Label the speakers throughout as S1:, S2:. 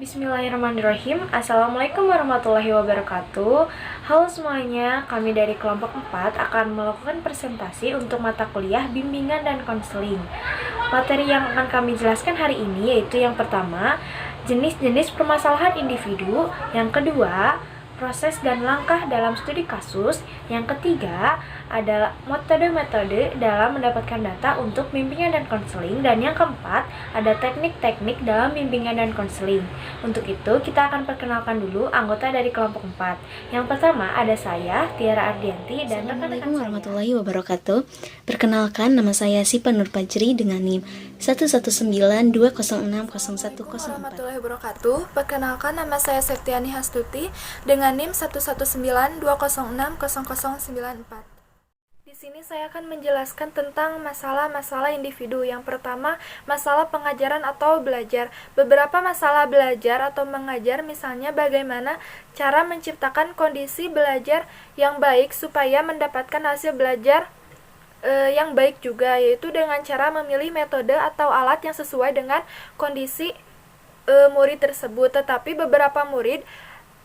S1: Bismillahirrahmanirrahim. Assalamualaikum warahmatullahi wabarakatuh. Halo semuanya, kami dari kelompok 4 akan melakukan presentasi untuk mata kuliah bimbingan dan konseling. Materi yang akan kami jelaskan hari ini yaitu yang pertama, jenis-jenis permasalahan individu, yang kedua, proses dan langkah dalam studi kasus, yang ketiga adalah metode-metode dalam mendapatkan data untuk bimbingan dan konseling, dan yang keempat ada teknik-teknik dalam bimbingan dan konseling. Untuk itu kita akan perkenalkan dulu anggota dari kelompok 4. Yang pertama ada saya, Tiara Ardianti, dan
S2: Assalamualaikum warahmatullahi wabarakatuh. Perkenalkan, nama saya Sipa Nur Fajri dengan NIM 11920601004.
S3: Warahmatullahi wabarakatuh. Perkenalkan, nama saya Septiani Hastuti dengan NIM 11920600094. Di sini saya akan menjelaskan tentang masalah-masalah individu. Yang pertama, masalah pengajaran atau belajar. Beberapa masalah belajar atau mengajar, misalnya bagaimana cara menciptakan kondisi belajar yang baik supaya mendapatkan hasil belajar yang baik juga, yaitu dengan cara memilih metode atau alat yang sesuai dengan kondisi murid tersebut. Tetapi beberapa murid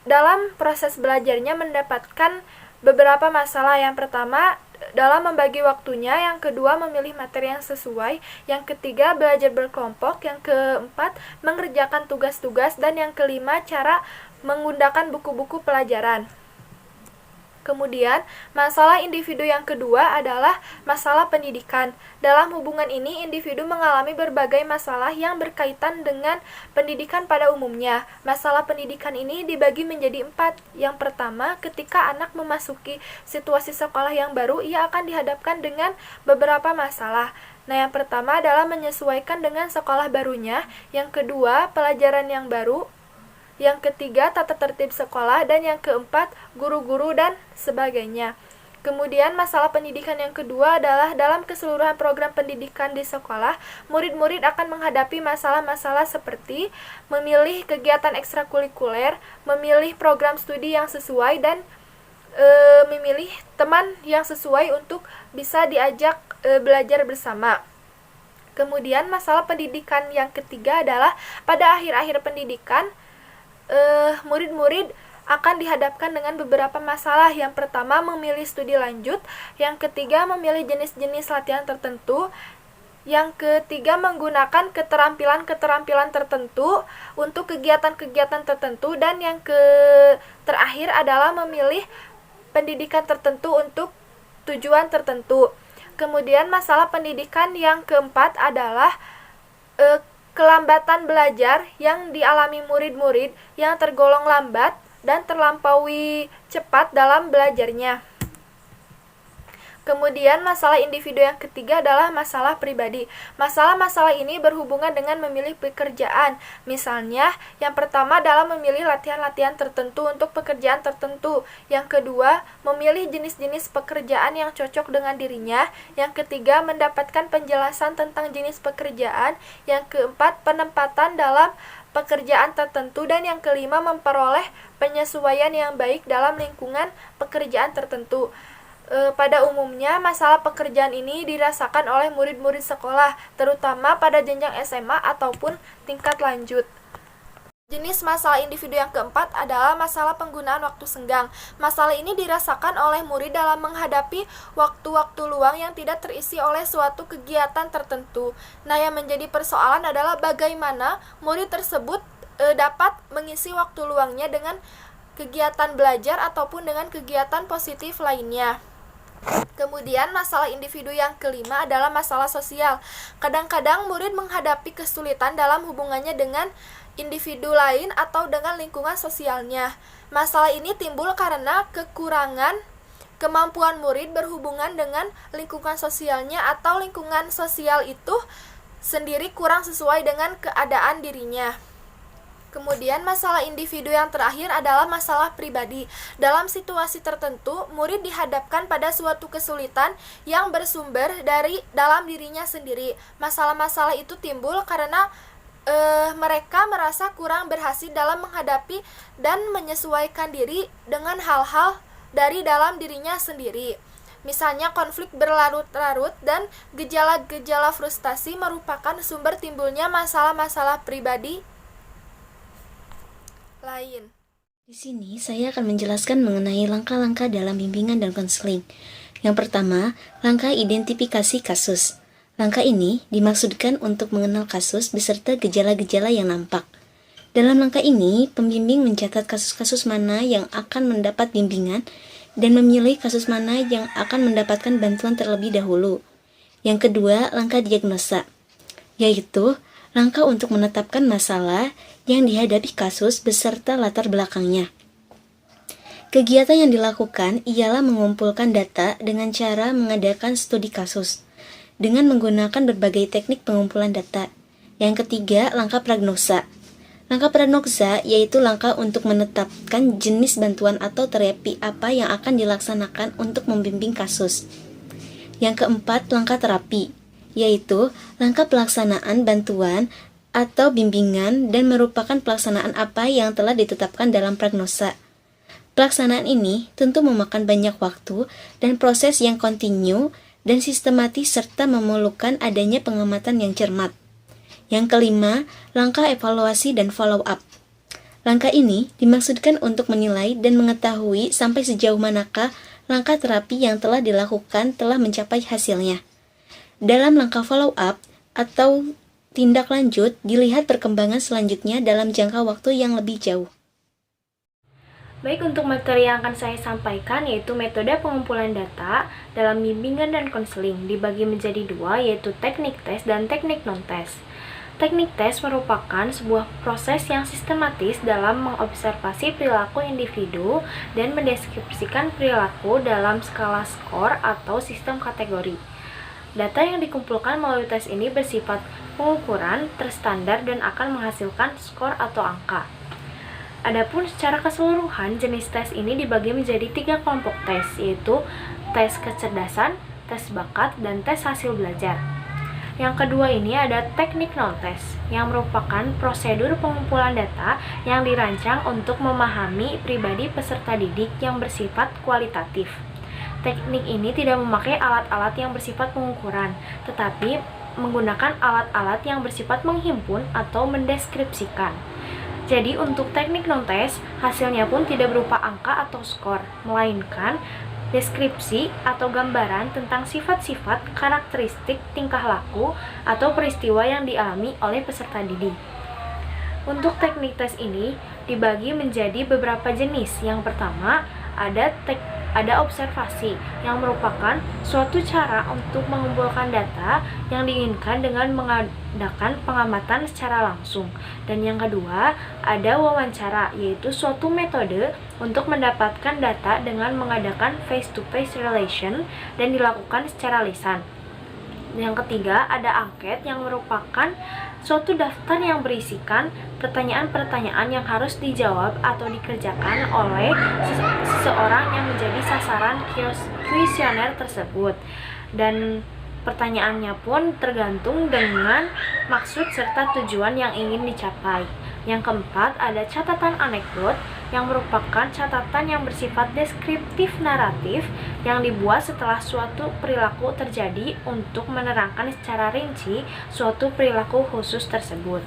S3: dalam proses belajarnya mendapatkan beberapa masalah. Yang pertama, dalam membagi waktunya, yang kedua memilih materi yang sesuai, yang ketiga belajar berkelompok, yang keempat mengerjakan tugas-tugas, dan yang kelima cara menggunakan buku-buku pelajaran. Kemudian, masalah individu yang kedua adalah masalah pendidikan. Dalam hubungan ini, individu mengalami berbagai masalah yang berkaitan dengan pendidikan pada umumnya. Masalah pendidikan ini dibagi menjadi 4. Yang pertama, ketika anak memasuki situasi sekolah yang baru, ia akan dihadapkan dengan beberapa masalah. Nah, yang pertama adalah menyesuaikan dengan sekolah barunya. Yang kedua, pelajaran yang baru. Yang ketiga, tata tertib sekolah, dan yang keempat, guru-guru dan sebagainya. Kemudian masalah pendidikan yang kedua adalah dalam keseluruhan program pendidikan di sekolah, murid-murid akan menghadapi masalah-masalah seperti memilih kegiatan ekstrakurikuler, memilih program studi yang sesuai, dan memilih teman yang sesuai untuk bisa diajak belajar bersama. Kemudian masalah pendidikan yang ketiga adalah pada akhir-akhir pendidikan, murid-murid akan dihadapkan dengan beberapa masalah. Yang pertama, memilih studi lanjut. Yang ketiga, memilih jenis-jenis latihan tertentu. Yang ketiga, menggunakan keterampilan-keterampilan tertentu untuk kegiatan-kegiatan tertentu. Dan yang terakhir adalah memilih pendidikan tertentu untuk tujuan tertentu. Kemudian masalah pendidikan yang keempat adalah kelambatan belajar yang dialami murid-murid yang tergolong lambat dan terlampaui cepat dalam belajarnya. Kemudian masalah individu yang ketiga adalah masalah pribadi. Masalah-masalah ini berhubungan dengan memilih pekerjaan. Misalnya, yang pertama adalah memilih latihan-latihan tertentu untuk pekerjaan tertentu. Yang kedua, memilih jenis-jenis pekerjaan yang cocok dengan dirinya. Yang ketiga, mendapatkan penjelasan tentang jenis pekerjaan. Yang keempat, penempatan dalam pekerjaan tertentu. Dan yang kelima, memperoleh penyesuaian yang baik dalam lingkungan pekerjaan tertentu. Pada umumnya, masalah pekerjaan ini dirasakan oleh murid-murid sekolah, terutama pada jenjang SMA ataupun tingkat lanjut. Jenis masalah individu yang keempat adalah masalah penggunaan waktu senggang. Masalah ini dirasakan oleh murid dalam menghadapi waktu-waktu luang yang tidak terisi oleh suatu kegiatan tertentu. Nah, yang menjadi persoalan adalah bagaimana murid tersebut dapat mengisi waktu luangnya dengan kegiatan belajar ataupun dengan kegiatan positif lainnya. Kemudian masalah individu yang kelima adalah masalah sosial. Kadang-kadang murid menghadapi kesulitan dalam hubungannya dengan individu lain atau dengan lingkungan sosialnya. Masalah ini timbul karena kekurangan kemampuan murid berhubungan dengan lingkungan sosialnya atau lingkungan sosial itu sendiri kurang sesuai dengan keadaan dirinya. Kemudian masalah individu yang terakhir adalah masalah pribadi. Dalam situasi tertentu, murid dihadapkan pada suatu kesulitan yang bersumber dari dalam dirinya sendiri. Masalah-masalah itu timbul karena mereka merasa kurang berhasil dalam menghadapi dan menyesuaikan diri dengan hal-hal dari dalam dirinya sendiri. Misalnya konflik berlarut-larut dan gejala-gejala frustasi merupakan sumber timbulnya masalah-masalah pribadi. lain.
S2: Di sini saya akan menjelaskan mengenai langkah-langkah dalam bimbingan dan konseling. Yang pertama, langkah identifikasi kasus. Langkah ini dimaksudkan untuk mengenal kasus beserta gejala-gejala yang nampak. Dalam langkah ini, pembimbing mencatat kasus-kasus mana yang akan mendapat bimbingan dan memilih kasus mana yang akan mendapatkan bantuan terlebih dahulu. Yang kedua, langkah diagnosa, yaitu langkah untuk menetapkan masalah yang dihadapi kasus beserta latar belakangnya. Kegiatan yang dilakukan ialah mengumpulkan data dengan cara mengadakan studi kasus dengan menggunakan berbagai teknik pengumpulan data. Yang ketiga, langkah prognosa. Langkah prognosa yaitu langkah untuk menetapkan jenis bantuan atau terapi apa yang akan dilaksanakan untuk membimbing kasus. Yang keempat, langkah terapi, yaitu langkah pelaksanaan bantuan atau bimbingan dan merupakan pelaksanaan apa yang telah ditetapkan dalam prognosa. Pelaksanaan ini tentu memakan banyak waktu dan proses yang kontinu dan sistematis serta memerlukan adanya pengamatan yang cermat. Yang kelima, langkah evaluasi dan follow up. Langkah ini dimaksudkan untuk menilai dan mengetahui sampai sejauh manakah langkah terapi yang telah dilakukan telah mencapai hasilnya. Dalam langkah follow up atau tindak lanjut, dilihat perkembangan selanjutnya dalam jangka waktu yang lebih jauh.
S1: Baik, untuk materi yang akan saya sampaikan yaitu metode pengumpulan data dalam bimbingan dan konseling dibagi menjadi dua, yaitu teknik tes dan teknik non-tes. Teknik tes merupakan sebuah proses yang sistematis dalam mengobservasi perilaku individu dan mendeskripsikan perilaku dalam skala skor atau sistem kategori. Data yang dikumpulkan melalui tes ini bersifat pengukuran, terstandar, dan akan menghasilkan skor atau angka. Adapun secara keseluruhan, jenis tes ini dibagi menjadi 3 kelompok tes, yaitu tes kecerdasan, tes bakat, dan tes hasil belajar. Yang kedua ini ada teknik non-tes, yang merupakan prosedur pengumpulan data yang dirancang untuk memahami pribadi peserta didik yang bersifat kualitatif. Teknik ini tidak memakai alat-alat yang bersifat pengukuran, tetapi menggunakan alat-alat yang bersifat menghimpun atau mendeskripsikan. Jadi untuk teknik non-tes, hasilnya pun tidak berupa angka atau skor, melainkan deskripsi atau gambaran tentang sifat-sifat, karakteristik, tingkah laku, atau peristiwa yang dialami oleh peserta didik. Untuk teknik tes ini dibagi menjadi beberapa jenis. Yang pertama, ada observasi, yang merupakan suatu cara untuk mengumpulkan data yang diinginkan dengan mengadakan pengamatan secara langsung. Dan yang kedua, ada wawancara, yaitu suatu metode untuk mendapatkan data dengan mengadakan face-to-face relation dan dilakukan secara lisan. Yang ketiga, ada angket, yang merupakan suatu daftar yang berisikan pertanyaan-pertanyaan yang harus dijawab atau dikerjakan oleh seseorang yang menjadi sasaran kuesioner tersebut. Dan pertanyaannya pun tergantung dengan maksud serta tujuan yang ingin dicapai. Yang keempat, ada catatan anekdot, yang merupakan catatan yang bersifat deskriptif naratif yang dibuat setelah suatu perilaku terjadi untuk menerangkan secara rinci suatu perilaku khusus tersebut.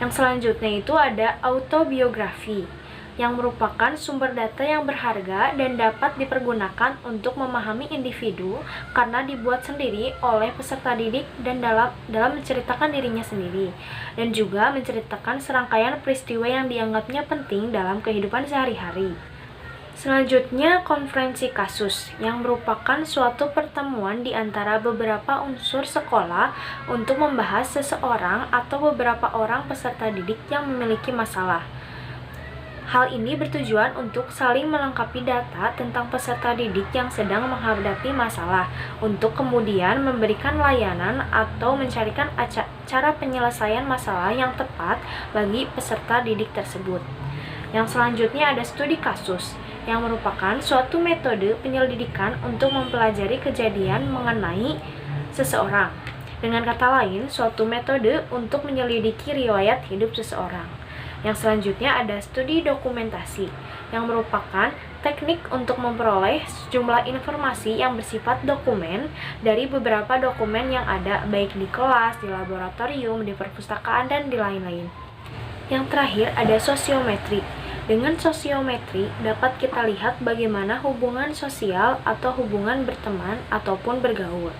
S1: Yang selanjutnya itu ada autobiografi, yang merupakan sumber data yang berharga dan dapat dipergunakan untuk memahami individu karena dibuat sendiri oleh peserta didik dan dalam menceritakan dirinya sendiri, dan juga menceritakan serangkaian peristiwa yang dianggapnya penting dalam kehidupan sehari-hari. Selanjutnya, konferensi kasus, yang merupakan suatu pertemuan di antara beberapa unsur sekolah untuk membahas seseorang atau beberapa orang peserta didik yang memiliki masalah. Hal ini bertujuan untuk saling melengkapi data tentang peserta didik yang sedang menghadapi masalah, untuk kemudian memberikan layanan atau mencarikan cara penyelesaian masalah yang tepat bagi peserta didik tersebut. Yang selanjutnya ada studi kasus, yang merupakan suatu metode penyelidikan untuk mempelajari kejadian mengenai seseorang. Dengan kata lain, suatu metode untuk menyelidiki riwayat hidup seseorang. Yang selanjutnya ada studi dokumentasi, yang merupakan teknik untuk memperoleh sejumlah informasi yang bersifat dokumen dari beberapa dokumen yang ada, baik di kelas, di laboratorium, di perpustakaan, dan di lain-lain. Yang terakhir ada sosiometri. Dengan sosiometri dapat kita lihat bagaimana hubungan sosial atau hubungan berteman ataupun bergaul.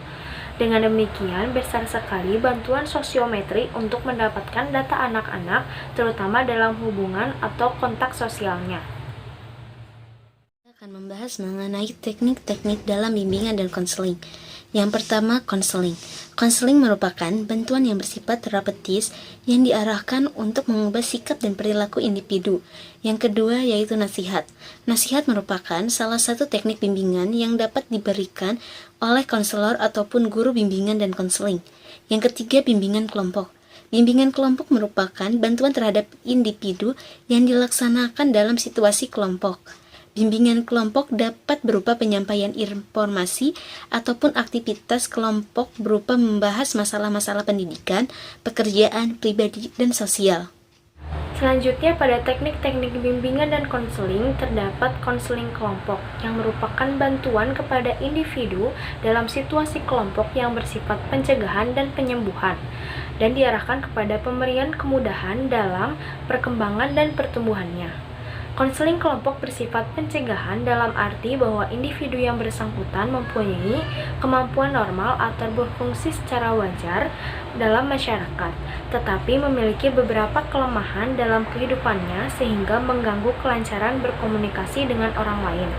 S1: Dengan demikian, besar sekali bantuan sosiometri untuk mendapatkan data anak-anak, terutama dalam hubungan atau kontak sosialnya.
S2: Kita akan membahas mengenai teknik-teknik dalam bimbingan dan konseling. Yang pertama, konseling. Konseling merupakan bantuan yang bersifat terapeutis yang diarahkan untuk mengubah sikap dan perilaku individu. Yang kedua yaitu nasihat. Nasihat merupakan salah satu teknik bimbingan yang dapat diberikan oleh konselor ataupun guru bimbingan dan konseling. Yang ketiga, bimbingan kelompok. Bimbingan kelompok merupakan bantuan terhadap individu yang dilaksanakan dalam situasi kelompok. Bimbingan kelompok dapat berupa penyampaian informasi ataupun aktivitas kelompok berupa membahas masalah-masalah pendidikan, pekerjaan, pribadi, dan sosial.
S1: Selanjutnya pada teknik-teknik bimbingan dan konseling terdapat konseling kelompok yang merupakan bantuan kepada individu dalam situasi kelompok yang bersifat pencegahan dan penyembuhan dan diarahkan kepada pemberian kemudahan dalam perkembangan dan pertumbuhannya. Konseling kelompok bersifat pencegahan dalam arti bahwa individu yang bersangkutan mempunyai kemampuan normal atau berfungsi secara wajar dalam masyarakat, tetapi memiliki beberapa kelemahan dalam kehidupannya sehingga mengganggu kelancaran berkomunikasi dengan orang lain.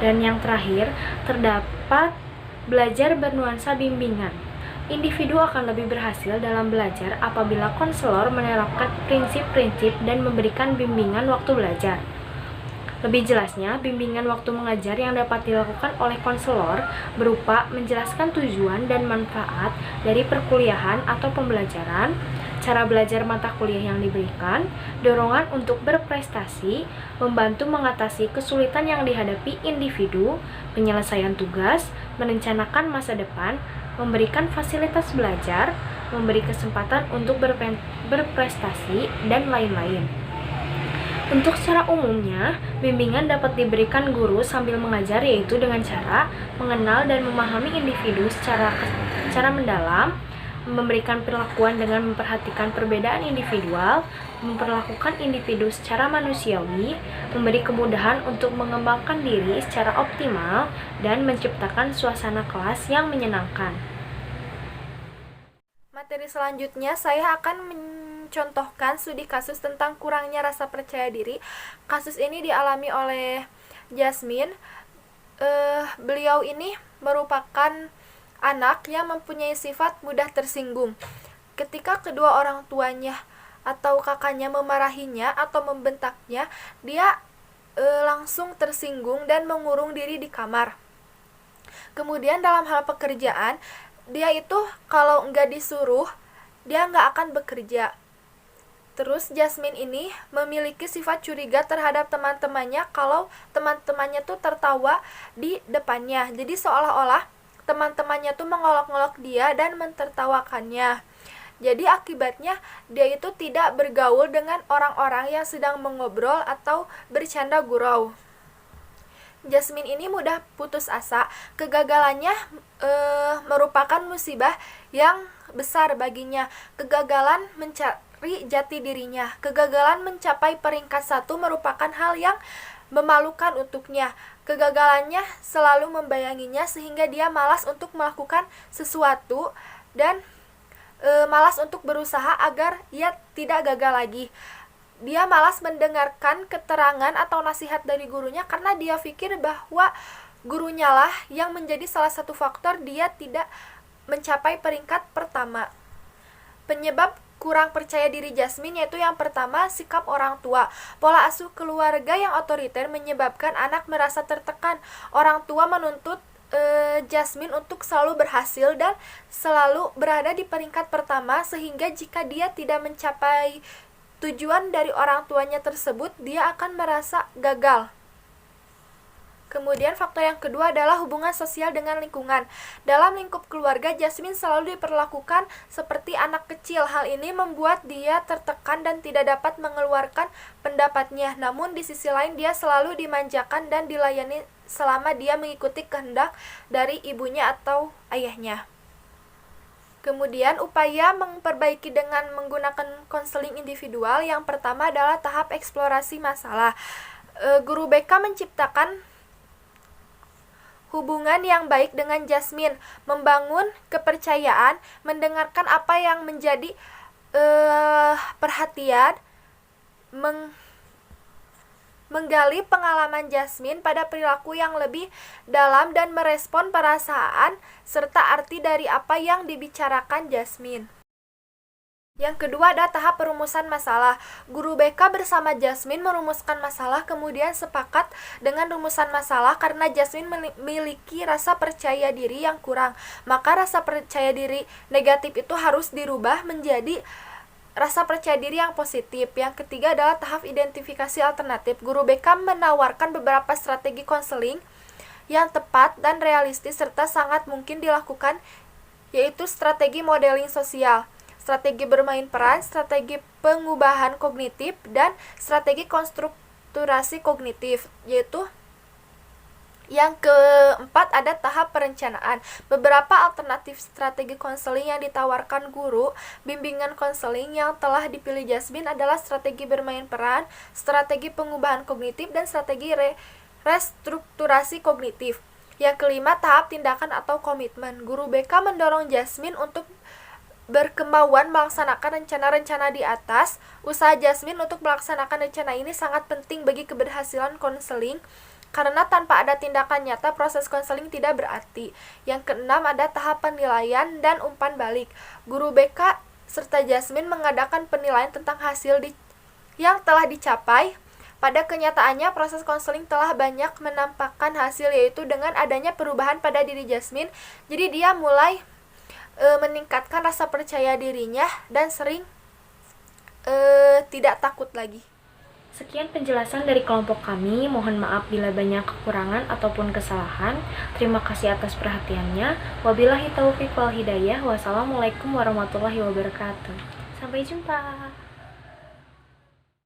S1: Dan yang terakhir, terdapat belajar bernuansa bimbingan. Individu akan lebih berhasil dalam belajar apabila konselor menerapkan prinsip-prinsip dan memberikan bimbingan waktu belajar. Lebih jelasnya, bimbingan waktu mengajar yang dapat dilakukan oleh konselor berupa menjelaskan tujuan dan manfaat dari perkuliahan atau pembelajaran, cara belajar mata kuliah yang diberikan, dorongan untuk berprestasi, membantu mengatasi kesulitan yang dihadapi individu, penyelesaian tugas, merencanakan masa depan, memberikan fasilitas belajar, memberi kesempatan untuk berprestasi, dan lain-lain. Untuk secara umumnya, bimbingan dapat diberikan guru sambil mengajar yaitu dengan cara mengenal dan memahami individu secara mendalam, memberikan perlakuan dengan memperhatikan perbedaan individual, memperlakukan individu secara manusiawi, memberi kemudahan untuk mengembangkan diri secara optimal, dan menciptakan suasana kelas yang menyenangkan.
S3: Materi selanjutnya saya akan mencontohkan studi kasus tentang kurangnya rasa percaya diri. Kasus ini dialami oleh Jasmine. Beliau ini merupakan anak yang mempunyai sifat mudah tersinggung. Ketika kedua orang tuanya atau kakaknya memarahinya atau membentaknya, dia langsung tersinggung dan mengurung diri di kamar. Kemudian dalam hal pekerjaan, dia itu kalau nggak disuruh, dia nggak akan bekerja. Terus Jasmine ini memiliki sifat curiga terhadap teman-temannya kalau teman-temannya tuh tertawa di depannya. Jadi seolah-olah teman-temannya tuh mengolok-olok dia dan mentertawakannya. Jadi akibatnya dia itu tidak bergaul dengan orang-orang yang sedang mengobrol atau bercanda gurau. Jasmine ini mudah putus asa. Kegagalannya merupakan musibah yang besar baginya. Kegagalan mencari jati dirinya. Kegagalan mencapai peringkat 1 merupakan hal yang memalukan untuknya. Kegagalannya selalu membayanginya sehingga dia malas untuk melakukan sesuatu dan malas untuk berusaha agar ia tidak gagal lagi. Dia malas mendengarkan keterangan atau nasihat dari gurunya karena dia pikir bahwa gurunya lah yang menjadi salah satu faktor dia tidak mencapai peringkat pertama. Penyebab kurang percaya diri Jasmine yaitu yang pertama, sikap orang tua. Pola asuh keluarga yang otoriter menyebabkan anak merasa tertekan. Orang tua menuntut Jasmine untuk selalu berhasil dan selalu berada di peringkat pertama, sehingga jika dia tidak mencapai tujuan dari orang tuanya tersebut, dia akan merasa gagal. Kemudian faktor yang kedua adalah hubungan sosial dengan lingkungan. Dalam lingkup keluarga, Jasmine selalu diperlakukan seperti anak kecil. Hal ini membuat dia tertekan dan tidak dapat mengeluarkan pendapatnya. Namun di sisi lain dia selalu dimanjakan dan dilayani selama dia mengikuti kehendak dari ibunya atau ayahnya. Kemudian upaya memperbaiki dengan menggunakan konseling individual. Yang pertama adalah tahap eksplorasi masalah. Guru BK menciptakan hubungan yang baik dengan Jasmine, membangun kepercayaan, mendengarkan apa yang menjadi perhatian, menggali pengalaman Jasmine pada perilaku yang lebih dalam dan merespon perasaan serta arti dari apa yang dibicarakan Jasmine. Yang kedua ada tahap perumusan masalah. Guru BK bersama Jasmine merumuskan masalah, kemudian sepakat dengan rumusan masalah karena Jasmine memiliki rasa percaya diri yang kurang. Maka rasa percaya diri negatif itu harus dirubah menjadi rasa percaya diri yang positif. Yang ketiga adalah tahap identifikasi alternatif. Guru BK menawarkan beberapa strategi konseling yang tepat dan realistis serta sangat mungkin dilakukan, yaitu strategi modeling sosial, strategi bermain peran, strategi pengubahan kognitif, dan strategi konstrukturasi kognitif, yaitu yang keempat ada tahap perencanaan. Beberapa alternatif strategi konseling yang ditawarkan guru bimbingan konseling yang telah dipilih Jasmine adalah strategi bermain peran, strategi pengubahan kognitif, dan strategi restrukturasi kognitif. Yang kelima, tahap tindakan atau komitmen. Guru BK mendorong Jasmine untuk berkemauan melaksanakan rencana-rencana di atas. Usaha Jasmine untuk melaksanakan rencana ini sangat penting bagi keberhasilan konseling, karena tanpa ada tindakan nyata, proses konseling tidak berarti. Yang keenam ada tahap penilaian dan umpan balik. Guru BK serta Jasmine mengadakan penilaian tentang hasil yang telah dicapai. Pada kenyataannya, proses konseling telah banyak menampakkan hasil, yaitu dengan adanya perubahan pada diri Jasmine. Jadi dia mulai meningkatkan rasa percaya dirinya dan sering tidak takut lagi.
S1: Sekian penjelasan dari kelompok kami. Mohon maaf bila banyak kekurangan ataupun kesalahan. Terima kasih atas perhatiannya. Wabillahi taufiq wal hidayah. Wassalamualaikum warahmatullahi wabarakatuh. Sampai jumpa.